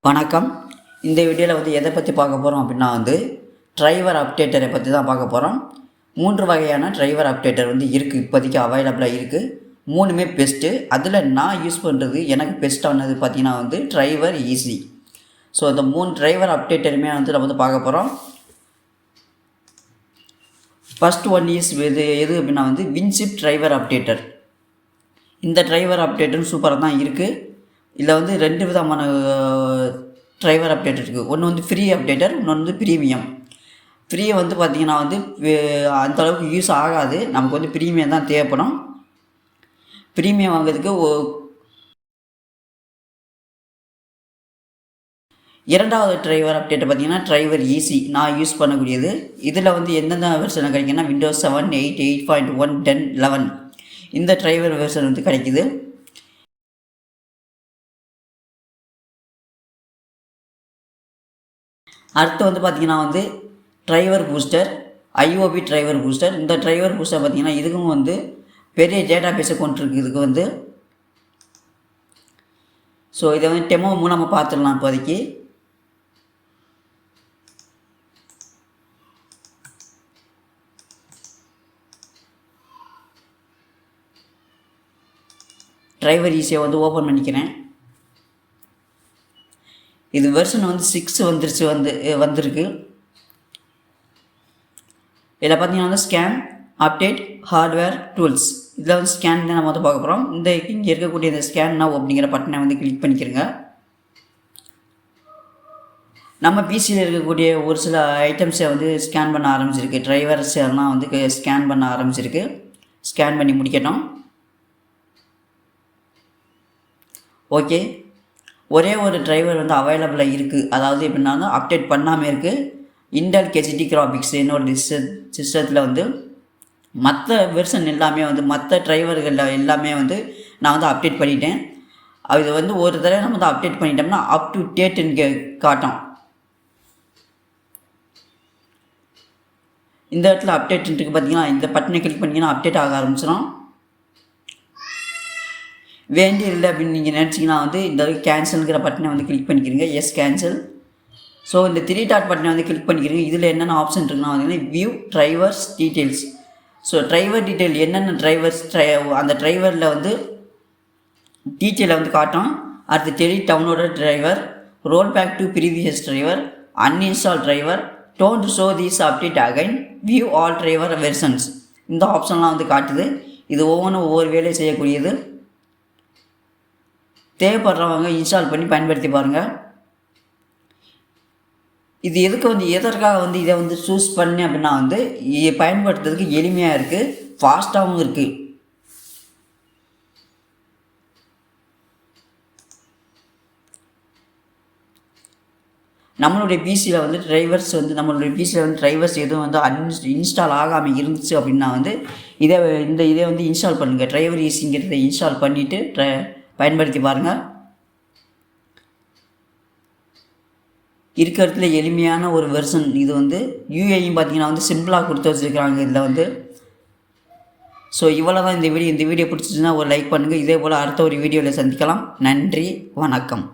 வணக்கம். இந்த வீடியோவில் வந்து எதை பற்றி பார்க்க போகிறோம் அப்படின்னா டிரைவர் அப்டேட்டரை பற்றி தான் பார்க்க போகிறோம். 3 வகையான டிரைவர் அப்டேட்டர் வந்து இருக்குது, இப்போதைக்கு அவைலபிளாக இருக்குது. 3மே பெஸ்ட்டு. அதில் நான் யூஸ் பண்ணுறது எனக்கு பெஸ்ட்டானது பார்த்திங்கன்னா டிரைவர் ஈஸி. ஸோ இந்த 3 டிரைவர் அப்டேட்டருமே நம்ம வந்து பார்க்க போகிறோம். ஃபஸ்ட் ஒன் இஸ் எது அப்படின்னா வின்ஷிப் டிரைவர் அப்டேட்டர். இந்த டிரைவர் அப்டேட்டரும் சூப்பராக தான் இருக்குது. இதில் 2 விதமான டிரைவர் அப்டேட்டர் இருக்குது. ஒன்று ஃப்ரீ அப்டேட்டர், இன்னொன்று ப்ரீமியம். ஃப்ரீயை பார்த்திங்கன்னா அந்தளவுக்கு யூஸ் ஆகாது, நமக்கு ப்ரீமியம் தான் தேவைப்படும். ப்ரீமியம் வாங்கிறதுக்கு இரண்டாவது டிரைவர் அப்டேட்டை பார்த்திங்கன்னா டிரைவர் ஈஸி, நான் யூஸ் பண்ணக்கூடியது. இதில் எந்தெந்த வெர்ஷன் கிடைக்குன்னா விண்டோஸ் 7, 8, 8.1, 10, 11 இந்த டிரைவர் வெர்ஷன் கிடைக்குது. அடுத்து பார்த்திங்கன்னா driver booster, IOB driver booster. இந்த டிரைவர் பூஸ்டர் பார்த்திங்கன்னா இதுக்கும் பெரிய டேட்டா பேஸை கொண்டிருக்கு. இதுக்கு ஸோ இதை டெமோ மூலமாக பார்த்துடலாம். இப்போதைக்கு டிரைவர் ஈஸியாக ஓப்பன் பண்ணிக்கிறேன். இது வெர்ஷன் 6 வந்துருச்சு, வந்திருக்கு. இதில் பார்த்தீங்கன்னா ஸ்கேன், அப்டேட், ஹார்ட்வேர், டூல்ஸ். இதில் ஸ்கேன் தான் நம்ம பார்க்க போகிறோம். இங்கே இருக்கக்கூடிய இந்த ஸ்கேன் நவ் அப்படிங்கிற பட்டனை கிளிக் பண்ணிக்கிறங்க. நம்ம பிசியில் இருக்கக்கூடிய ஒரு சில ஐட்டம்ஸை ஸ்கேன் பண்ண ஆரம்பிச்சிருக்கு. டிரைவர்ஸ் எல்லாம் ஸ்கேன் பண்ண ஆரம்பிச்சிருக்கு. ஸ்கேன் பண்ணி முடிக்கட்டும். ஓகே, ஒரே ஒரு டிரைவர் அவைலபிளாக இருக்குது. அதாவது எப்படின்னா அப்டேட் பண்ணாமல் இருக்குது. இன்டெல் கெசிடி கிராபிக்ஸ் என்னோட சிஸ்டத்தில் மற்ற வெர்ஷன் எல்லாமே மற்ற டிரைவர்கள் எல்லாமே நான் அப்டேட் பண்ணிட்டேன். அது ஒரு தடவை நம்ம அப்டேட் பண்ணிட்டோம்னா அப் டு டேட்டுன்னு காட்டும். இந்த இடத்துல அப்டேட்டுக்கு பார்த்தீங்கன்னா இந்த பட்டனை கிளிக் பண்ணிங்கன்னா அப்டேட் ஆக ஆரம்பிச்சிடும். வேண்டியதில்லை அப்படின்னு நீங்கள் நினச்சிங்கன்னா இந்த கேன்சலுங்கிற பட்டனை கிளிக் பண்ணிக்கிறீங்க. S, cancel. ஸோ இந்த 3 டாட் பட்டனை கிளிக் பண்ணிக்கிறீங்க. இதில் என்னென்ன ஆப்ஷன் இருக்குன்னா view drivers details. So driver detail என்னென்ன டிரைவர்ஸ் அந்த டிரைவரில் டீட்டெயிலை காட்டும். அடுத்து delete downloaded driver, roll back to previous driver, uninstall driver, don't show these update again, view all driver versions. இந்த ஆப்ஷன்லாம் காட்டுது. இது ஒவ்வொரு வேலையை செய்யக்கூடியது. தேவைப்படுறவங்க இன்ஸ்டால் பண்ணி பயன்படுத்தி பாருங்கள். இது எதற்காக இதை சூஸ் பண்ணி அப்படின்னா பயன்படுத்துறதுக்கு எளிமையாக இருக்குது, ஃபாஸ்ட்டாகவும் இருக்குது. நம்மளுடைய பிசியில் டிரைவர்ஸ் நம்மளுடைய பிசியில் டிரைவர்ஸ் எதுவும் இன்ஸ்டால் ஆகாமல் இருந்துச்சு அப்படின்னா இதை இன்ஸ்டால் பண்ணுங்கள். டிரைவர் ஈஸிங்கிறத இன்ஸ்டால் பண்ணிவிட்டு பயன்படுத்தி பாருங்கள். இருக்கிறதுல எளிமையான ஒரு வெர்ஷன் இது. யூஏயும் பார்த்தீங்கன்னா சிம்பிளாக கொடுத்து வச்சுருக்கிறாங்க இதில் ஸோ இவ்வளோ தான் இந்த வீடியோ பிடிச்சிச்சுன்னா ஒரு லைக் பண்ணுங்கள். இதே போல் அடுத்த ஒரு வீடியோவில் சந்திக்கலாம். நன்றி, வணக்கம்.